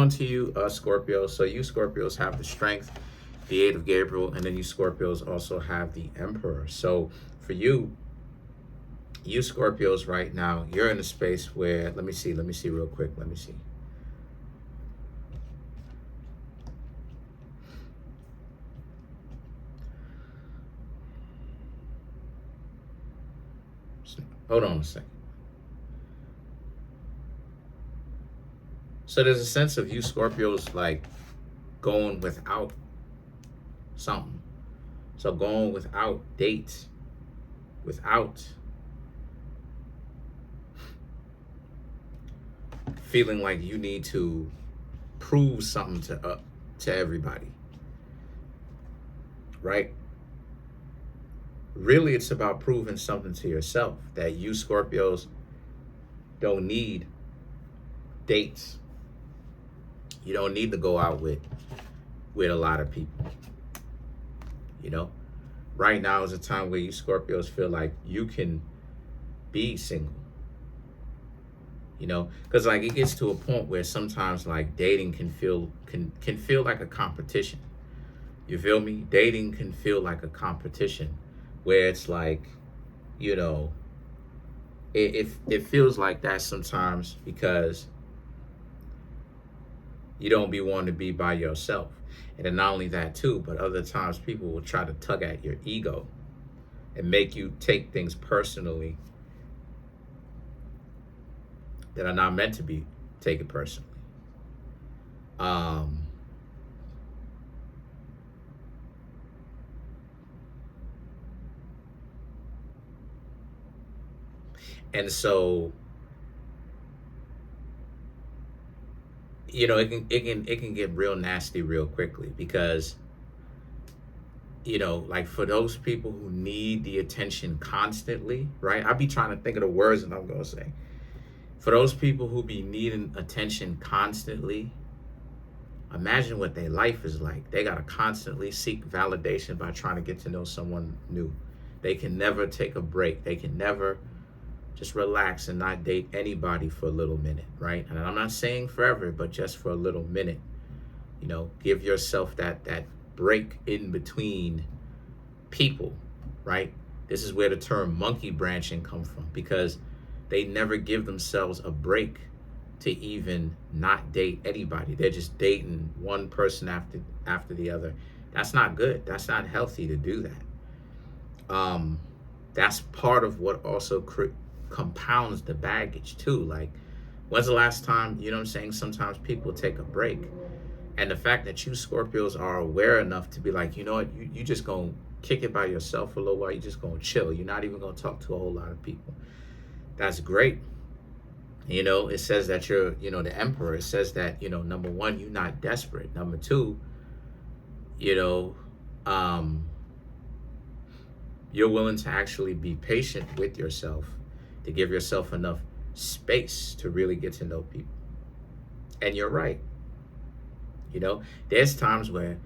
On to you, Scorpio. So you Scorpios have the strength, the aid of Gabriel, and then you Scorpios also have the Emperor. So for you Scorpios right now, you're in a space where let me see real quick. Let me see. Hold on a second. So there's a sense of you Scorpios like going without something. So going without dates, without feeling like you need to prove something to everybody, right? Really, it's about proving something to yourself that you Scorpios don't need dates. You don't need to go out with a lot of people. You know, right now is a time where you Scorpios feel like you can be single. You know, because like it gets to a point where sometimes like dating can feel like a competition. You feel me? Dating can feel like a competition where it's like, you know, it feels like that sometimes because you don't be wanting to be by yourself. And then not only that too, but other times people will try to tug at your ego and make you take things personally that are not meant to be taken personally. And so, you know, it can get real nasty real quickly because, you know, like for those people who need the attention constantly, right? I'll be trying to think of the words that I'm gonna say. For those people who be needing attention constantly, imagine what their life is like. They gotta constantly seek validation by trying to get to know someone new. They can never take a break. They can never just relax and not date anybody for a little minute, right? And I'm not saying forever, but just for a little minute. You know, give yourself that break in between people, right? This is where the term monkey branching comes from because they never give themselves a break to even not date anybody. They're just dating one person after the other. That's not good. That's not healthy to do that. That's part of what also compounds the baggage too. Like, when's the last time, you know what I'm saying? Sometimes people take a break. And the fact that you Scorpios are aware enough to be like, you know what, you just gonna kick it by yourself for a little while. You're just gonna chill. You're not even gonna talk to a whole lot of people. That's great. You know, it says that you're, you know, the Emperor. It says that, you know, number one, you're not desperate. Number two, you know, you're willing to actually be patient with yourself, to give yourself enough space to really get to know people. And you're right. You know, there's times where,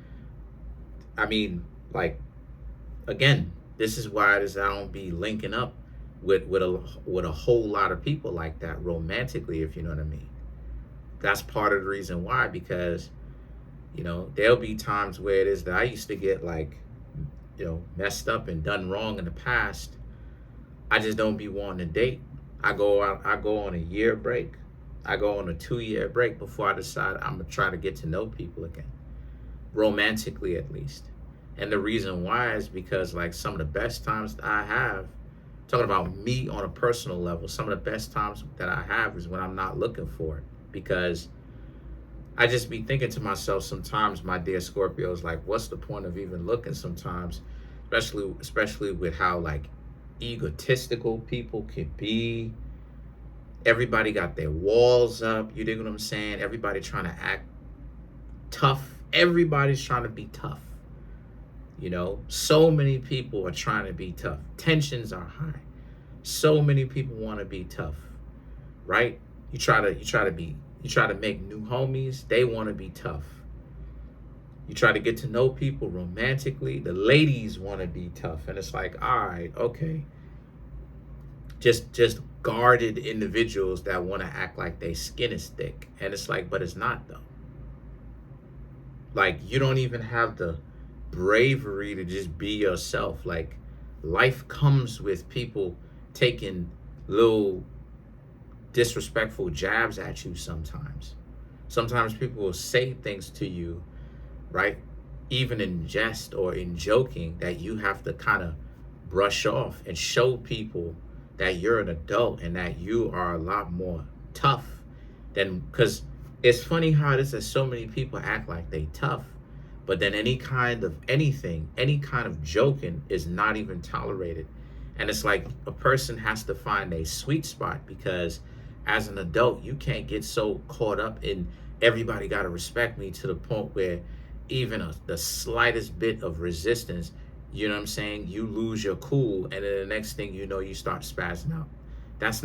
I mean, like, again, this is why I don't be linking up with a whole lot of people like that romantically, if you know what I mean. That's part of the reason why, because, you know, there'll be times where it is that I used to get like, you know, messed up and done wrong in the past. I just don't be wanting to date. I go on a year break. I go on a 2-year break before I decide I'm gonna try to get to know people again, romantically at least. And the reason why is because like some of the best times that I have, talking about me on a personal level, some of the best times that I have is when I'm not looking for it, because I just be thinking to myself sometimes, my dear Scorpios, like, what's the point of even looking sometimes, especially with how like egotistical people can be. Everybody got their walls up. You dig what I'm saying? Everybody trying to act tough. Everybody's trying to be tough. You know, so many people are trying to be tough. Tensions are high. So many people want to be tough, right? You try to make new homies. They want to be tough. You try to get to know people romantically. The ladies want to be tough, and it's like, all right, okay. Just guarded individuals that want to act like they skin is thick, and it's like, but it's not though. Like, you don't even have the bravery to just be yourself. Like, life comes with people taking little disrespectful jabs at you sometimes. Sometimes people will say things to you, right? Even in jest or in joking, that you have to kind of brush off and show people that you're an adult and that you are a lot more tough than, because it's funny how it is that so many people act like they tough, but then any kind of anything, any kind of joking is not even tolerated. And it's like a person has to find a sweet spot, because as an adult, you can't get so caught up in everybody got to respect me to the point where even the slightest bit of resistance, you know what I'm saying, you lose your cool, and then the next thing you know, you start spazzing out. That's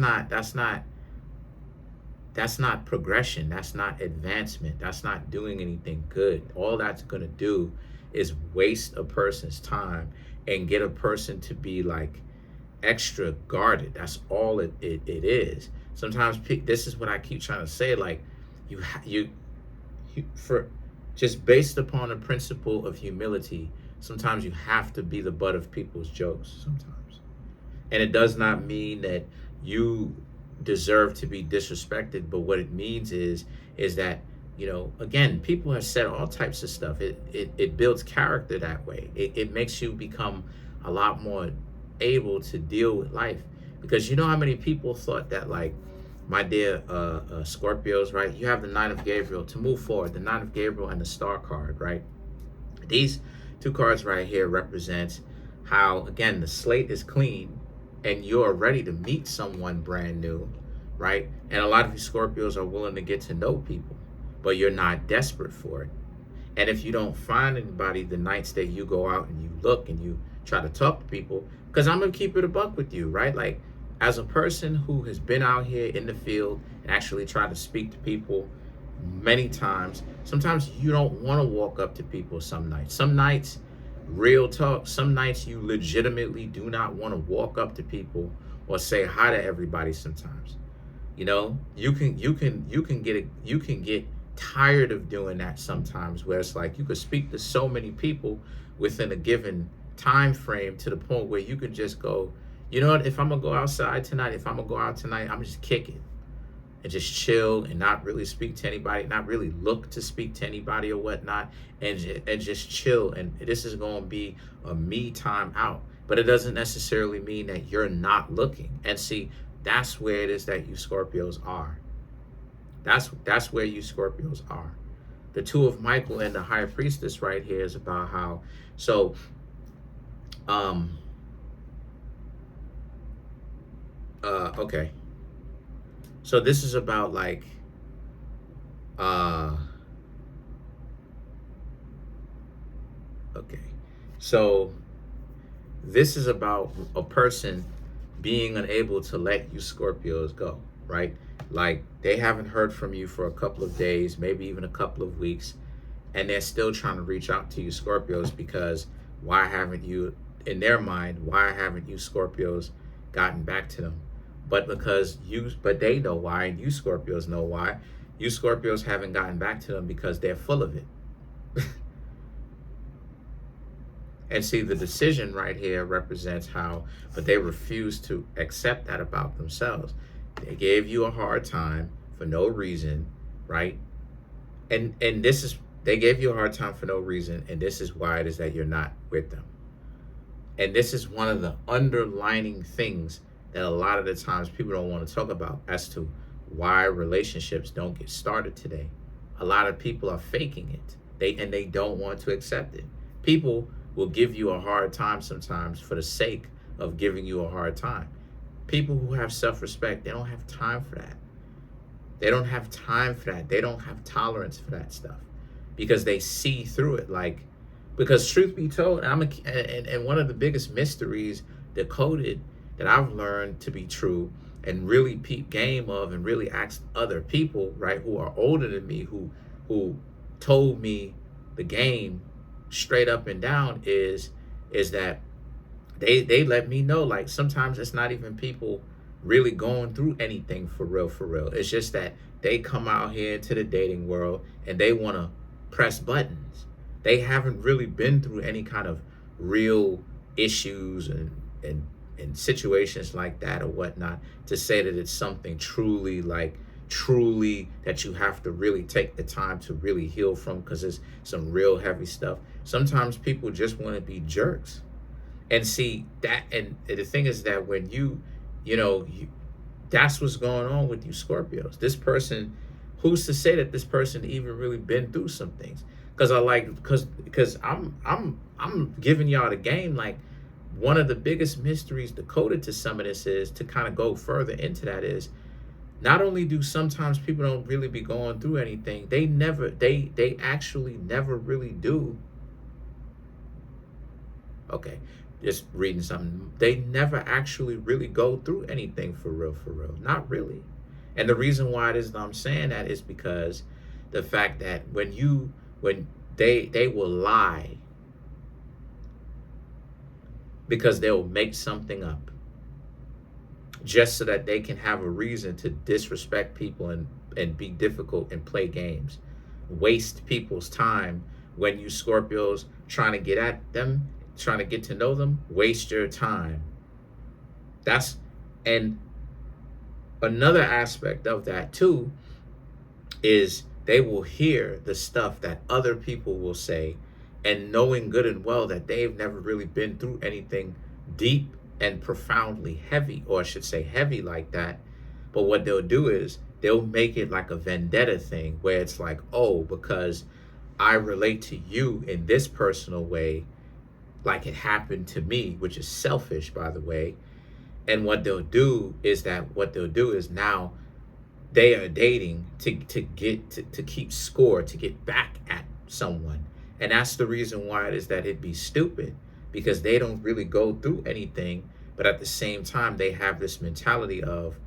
not progression. That's not advancement. That's not doing anything good. All that's going to do is waste a person's time and get a person to be like extra guarded. That's all it is. Sometimes this is what I keep trying to say. Like, you for just based upon the principle of humility, sometimes you have to be the butt of people's jokes sometimes. And it does not mean that you deserve to be disrespected, but what it means is that, you know, again, people have said all types of stuff. It builds character that way. It makes you become a lot more able to deal with life, because you know how many people thought that, like, my dear Scorpios, right? You have the Nine of Gabriel to move forward, the Nine of Gabriel and the Star card, right? These two cards right here represent how, again, the slate is clean and you're ready to meet someone brand new, right? And a lot of you Scorpios are willing to get to know people, but you're not desperate for it. And if you don't find anybody the nights that you go out and you look and you try to talk to people, because I'm going to keep it a buck with you, right? Like, as a person who has been out here in the field and actually tried to speak to people many times, sometimes you don't want to walk up to people some nights. Some nights, real talk, some nights you legitimately do not want to walk up to people or say hi to everybody sometimes. You know, you can get tired of doing that sometimes, where it's like you could speak to so many people within a given time frame to the point where you could just go, you know what, if I'm gonna go outside tonight, if I'm gonna go out tonight, I'm just kick it and just chill and not really speak to anybody, not really look to speak to anybody or whatnot, and just chill. And this is going to be a me time out. But it doesn't necessarily mean that you're not looking. And see, that's where it is that you Scorpios are. That's where you Scorpios are. The Two of Michael and the High Priestess right here is about how, so, okay. So this is about like, okay. So this is about a person being unable to let you Scorpios go, right? Like, they haven't heard from you for a couple of days, maybe even a couple of weeks, and they're still trying to reach out to you Scorpios, because why haven't you, in their mind, why haven't you Scorpios gotten back to them? But but they know why, and you Scorpios know why. You Scorpios haven't gotten back to them because they're full of it. And see, the decision right here represents how, but they refuse to accept that about themselves. They gave you a hard time for no reason, right? And this is, they gave you a hard time for no reason, and this is why it is that you're not with them. And this is one of the underlining things that a lot of the times people don't want to talk about as to why relationships don't get started today. A lot of people are faking it. They don't want to accept it. People will give you a hard time sometimes for the sake of giving you a hard time. People who have self-respect, they don't have time for that. They don't have time for that. They don't have tolerance for that stuff, because they see through it. Like, because truth be told, and one of the biggest mysteries decoded that I've learned to be true and really peep game of and really ask other people, right, who are older than me, who told me the game straight up and down, is that they let me know, like, sometimes it's not even people really going through anything for real. It's just that they come out here into the dating world and they want to press buttons. They haven't really been through any kind of real issues and situations like that or whatnot to say that it's something truly that you have to really take the time to really heal from, because it's some real heavy stuff. Sometimes people just want to be jerks. And see that, and the thing is that when that's what's going on with you Scorpios. This person, who's to say that this person even really been through some things? Because I'm giving y'all the game. Like, one of the biggest mysteries decoded to some of this is, to kind of go further into that, is not only do sometimes people don't really be going through anything, they actually never really do. Okay, just reading something. They never actually really go through anything for real, not really. And the reason why it is that I'm saying that is because the fact that when they will lie, because they'll make something up just so that they can have a reason to disrespect people and be difficult and play games, waste people's time. When you Scorpios trying to get at them, trying to get to know them, waste your time. And another aspect of that too is they will hear the stuff that other people will say, and knowing good and well that they've never really been through anything deep and profoundly heavy, or I should say heavy like that. But what they'll do is they'll make it like a vendetta thing, where it's like, oh, because I relate to you in this personal way, like it happened to me, which is selfish, by the way. And what they'll do is now they are dating to keep score, to get back at someone. And that's the reason why it is that it'd be stupid, because they don't really go through anything, but at the same time they have this mentality of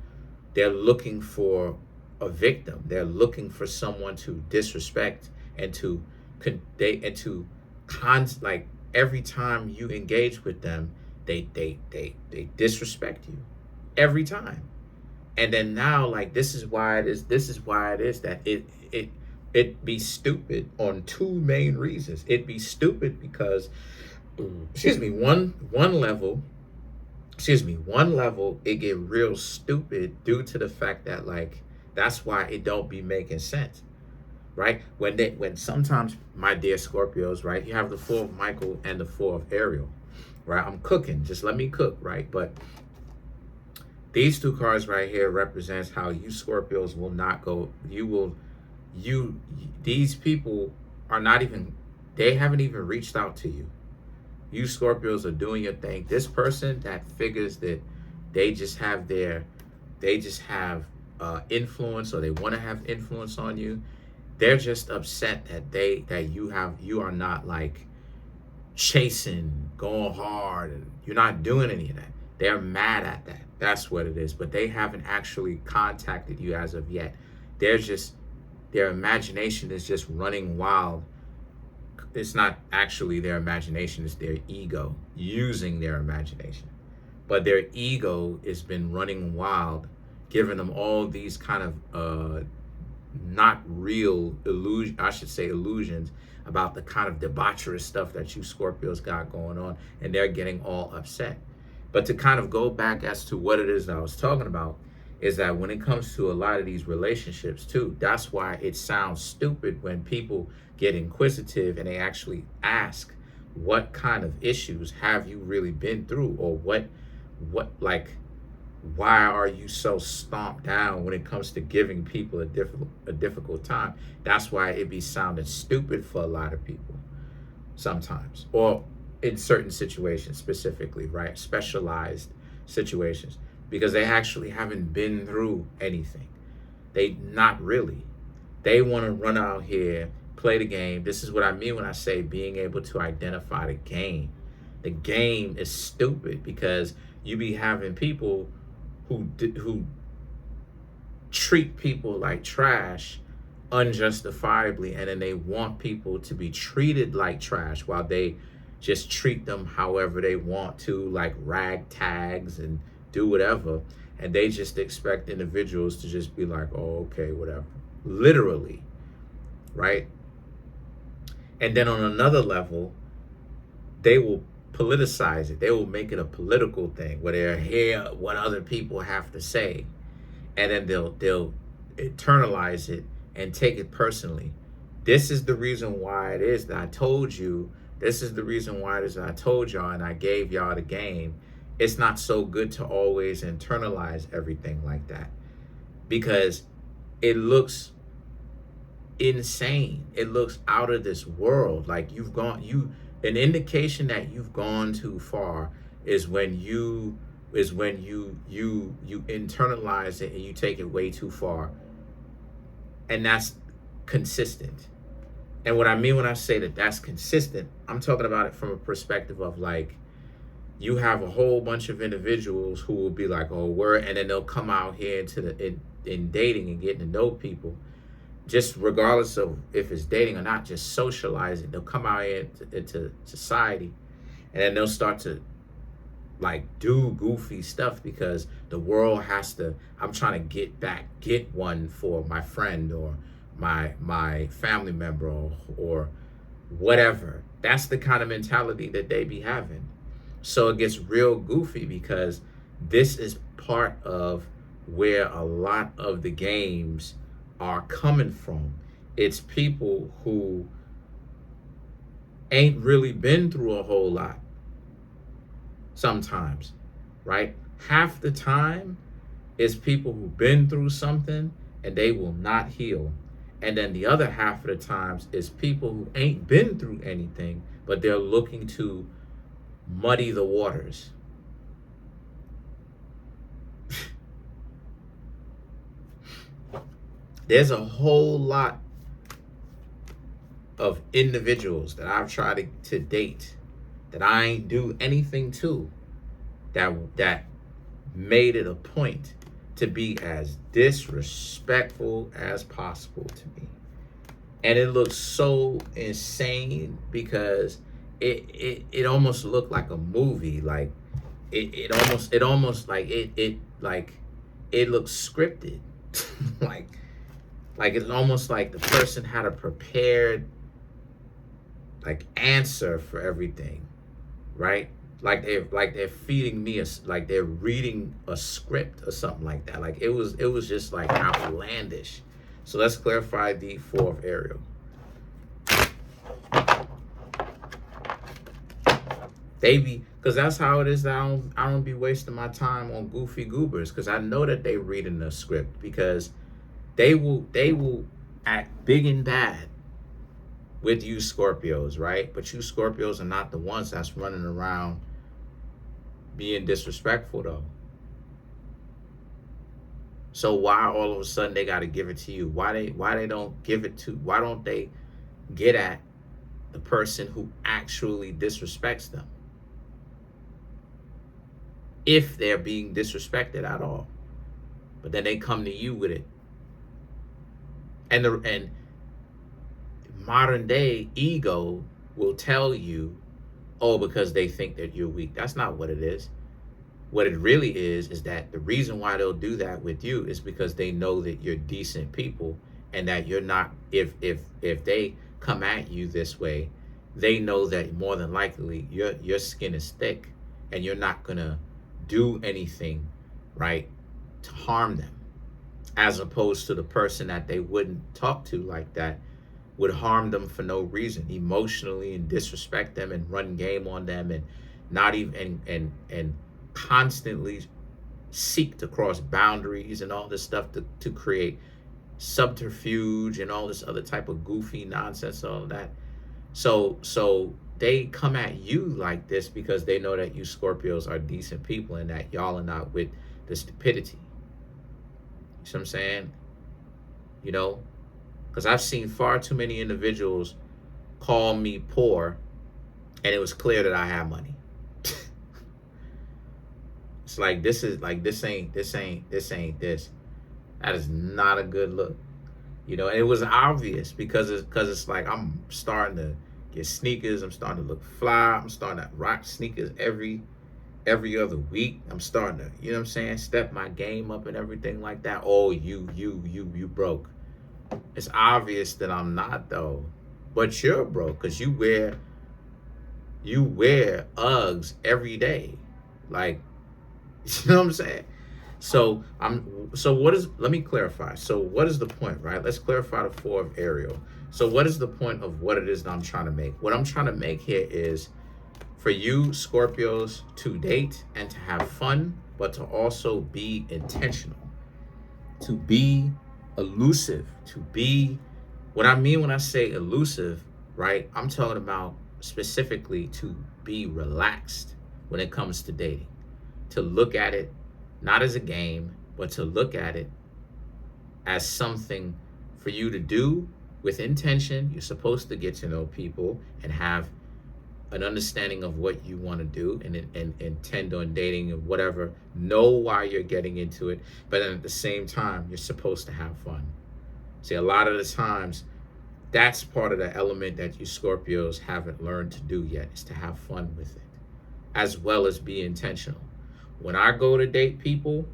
they're looking for a victim. They're looking for someone to disrespect and like every time you engage with them, they disrespect you every time. And then now, like, this is why it is that it be stupid on two main reasons. It'd be stupid because, one level, it get real stupid due to the fact that, like, that's why it don't be making sense, right? When sometimes, my dear Scorpios, right, you have the 4 of Michael and the 4 of Ariel, right? I'm cooking, just let me cook, right? But these 2 cards right here represents how you Scorpios will not go. These people are not even, they haven't even reached out to you. You Scorpios are doing your thing. This person that figures that they just have influence, or they want to have influence on you, they're just upset that you are not like chasing, going hard, and you're not doing any of that. They're mad at that. That's what it is. But they haven't actually contacted you as of yet. Their imagination is just running wild. It's not actually their imagination, it's their ego using their imagination. But their ego has been running wild, giving them all these kind of not real illusions about the kind of debaucherous stuff that you Scorpios got going on, and they're getting all upset. But to kind of go back as to what it is that I was talking about, is that when it comes to a lot of these relationships too, that's why it sounds stupid when people get inquisitive and they actually ask, what kind of issues have you really been through, or what like, why are you so stomped down when it comes to giving people a difficult time? That's why it be sounding stupid for a lot of people sometimes, or in certain situations specifically, right? Specialized situations, because they actually haven't been through anything. Not really. They want to run out here, play the game. This is what I mean when I say being able to identify the game. The game is stupid, because you be having people who treat people like trash unjustifiably, and then they want people to be treated like trash while they just treat them however they want to, like rag tags and do whatever. And they just expect individuals to just be like, oh, okay, whatever. Literally, right? And then on another level, they will politicize it. They will make it a political thing where they'll hear what other people have to say, and then they'll internalize it and take it personally. This is the reason why it is that I told you. This is the reason why it is that I told y'all and I gave y'all the game. It's not so good to always internalize everything like that, because it looks insane. It looks out of this world. Like an indication that you've gone too far is when you internalize it and you take it way too far. And that's consistent. And what I mean when I say that that's consistent, I'm talking about it from a perspective of like, you have a whole bunch of individuals who will be like, oh, and then they'll come out here in dating and getting to know people, just regardless of if it's dating or not, just socializing. They'll come out here into society, and then they'll start to like do goofy stuff because the world has to. I'm trying to get one for my friend or my family member or whatever. That's the kind of mentality that they be having. So it gets real goofy because this is part of where a lot of the games are coming from. It's people who ain't really been through a whole lot sometimes, right? Half the time it's people who've been through something and they will not heal. And then the other half of the times is people who ain't been through anything, but they're looking to muddy the waters. There's a whole lot of individuals that I've tried to date that I ain't do anything to, that made it a point to be as disrespectful as possible to me. And it looks so insane because it almost looked like a movie. Like it almost like it looks scripted. like it's almost like the person had a prepared like answer for everything, right? Like they're feeding me like they're reading a script or something like that. Like it was just like outlandish. So let's clarify the Four of Ariel. Because that's how it is that I don't be wasting my time on goofy goobers, because I know that they reading the script, because they will act big and bad with you Scorpios, right? But you Scorpios are not the ones that's running around being disrespectful though. So why all of a sudden they got to give it to you? Why they don't give it to? Why don't they get at the person who actually disrespects them, if they're being disrespected at all? But then they come to you with it. And modern day ego will tell you, oh, because they think that you're weak. That's not what it is. What it really is that the reason why they'll do that with you is because they know that you're decent people, and that you're not, if they come at you this way, they know that more than likely your skin is thick and you're not gonna do anything, right, to harm them, as opposed to the person that they wouldn't talk to like that would harm them for no reason, emotionally, and disrespect them and run game on them, and not even and constantly seek to cross boundaries and all this stuff to create subterfuge and all this other type of goofy nonsense, all of that. So they come at you like this because they know that you Scorpios are decent people and that y'all are not with the stupidity. You see what I'm saying? You know? Because I've seen far too many individuals call me poor, and it was clear that I have money. It's like this ain't this. That is not a good look. You know, and it was obvious because it's like I'm starting to get sneakers, I'm starting to look fly, I'm starting to rock sneakers every other week. I'm starting to, you know what I'm saying, step my game up and everything like that. Oh, you broke. It's obvious that I'm not though. but you're broke because you wear Uggs every day. Like, you know what I'm saying? So what is, let me clarify. So what is the point, right? Let's clarify the four of Ariel. So what is the point of what it is that I'm trying to make? What I'm trying to make here is for you Scorpios to date and to have fun, but to also be intentional, to be elusive, to be, what I mean when I say elusive, right? I'm talking about specifically to be relaxed when it comes to dating, to look at it not as a game, but to look at it as something for you to do with intention. You're supposed to get to know people and have an understanding of what you want to do and intend on dating and whatever. Know why you're getting into it, but then at the same time, you're supposed to have fun. See, a lot of the times, that's part of the element that you Scorpios haven't learned to do yet, is to have fun with it, as well as be intentional. When I go to date people,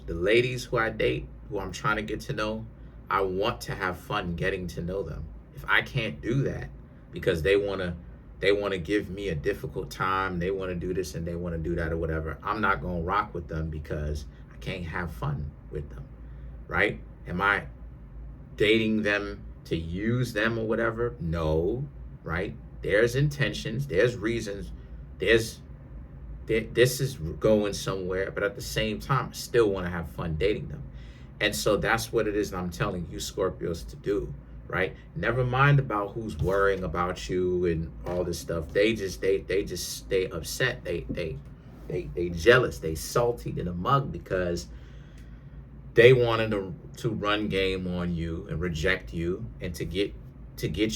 the ladies who I date, who I'm trying to get to know, I want to have fun getting to know them. If I can't do that because they want to give me a difficult time, they want to do this and they want to do that or whatever, I'm not going to rock with them because I can't have fun with them, right? Am I dating them to use them or whatever? No, right? There's intentions, there's reasons, this is going somewhere, but at the same time, I still want to have fun dating them. And so that's what it is that I'm telling you Scorpios to do, right? Never mind about who's worrying about you and all this stuff. They just stay upset. They jealous. They salty in a mug because they wanted to run game on you and reject you and to get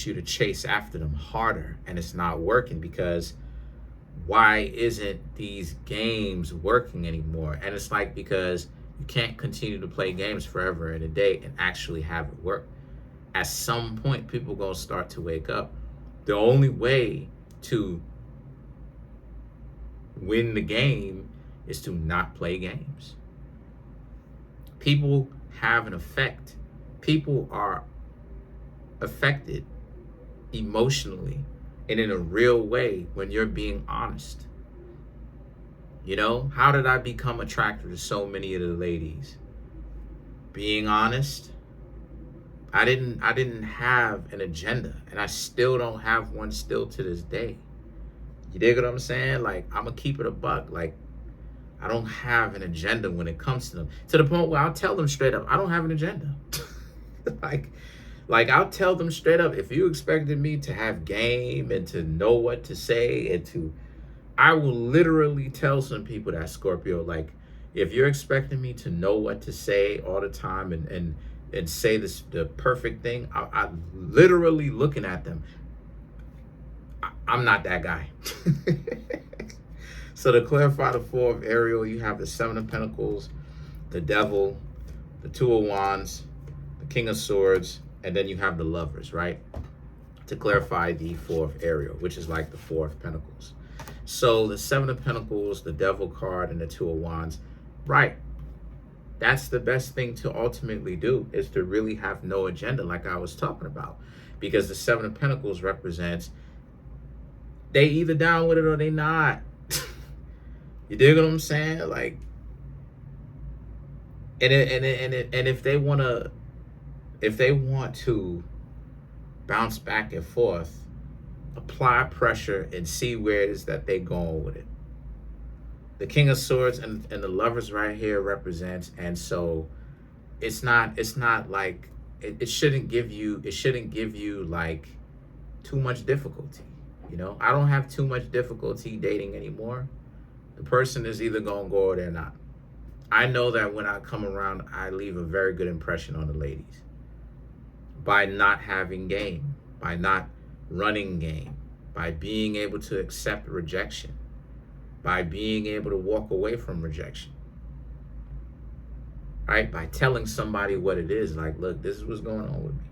you to chase after them harder, and it's not working because why isn't these games working anymore? And it's like, because you can't continue to play games forever and a day and actually have it work. At some point, people gonna start to wake up. The only way to win the game is to not play games. People have an effect. People are affected emotionally and in a real way when you're being honest. You know, how did I become attracted to so many of the ladies? Being honest. I didn't have an agenda, and I still don't have one still to this day. You dig what I'm saying? Like, I'm gonna keep it a buck. Like, I don't have an agenda when it comes to them, to the point where I'll tell them straight up, I don't have an agenda. like I'll tell them straight up, if you expected me to have game and to know what to say and to, I will literally tell some people that, Scorpio, like, if you're expecting me to know what to say all the time and say this the perfect thing, I'm literally looking at them. I'm not that guy. So to clarify the four of Ariel, you have the Seven of Pentacles, the Devil, the Two of Wands, the King of Swords, and then you have the Lovers, right? To clarify the Four of Ariel, which is like the Four of Pentacles. So the Seven of Pentacles, the Devil card, and the Two of Wands, right? That's the best thing to ultimately do, is to really have no agenda, like I was talking about. Because the Seven of Pentacles represents, they either down with it or they not. You dig what I'm saying? Like, and if they want to bounce back and forth, apply pressure and see where it is that they going with it. The King of Swords and the Lovers right here represents, and so it's not like it shouldn't give you like too much difficulty. You know, I don't have too much difficulty dating anymore. The person is either gonna go or they're not. I know that when I come around, I leave a very good impression on the ladies by not having game, by not running game, by being able to accept rejection, by being able to walk away from rejection, right? By telling somebody what it is, like, look, this is what's going on with me,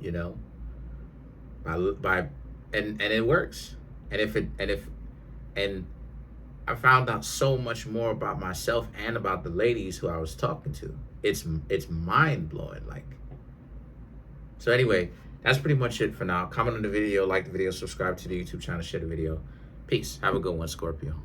you know, and it works. And I found out so much more about myself and about the ladies who I was talking to. It's mind blowing. Like, so anyway, That's pretty much it for now. Comment on the video, like the video, subscribe to the YouTube channel, share the video. Peace. Have a good one, Scorpio.